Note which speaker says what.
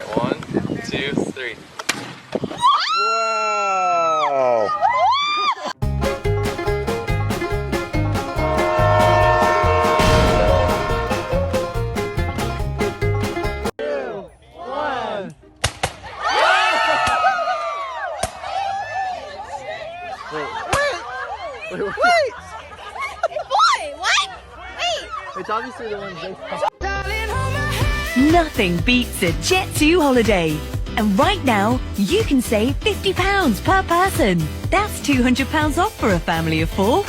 Speaker 1: 1, 2, 3.
Speaker 2: Wow!
Speaker 3: Wait! Boy, what? Wait!
Speaker 1: It's obviously the one they
Speaker 4: Nothing beats a Jet2 holiday. And right now, you can save £50 per person. That's £200 off for a family of 4.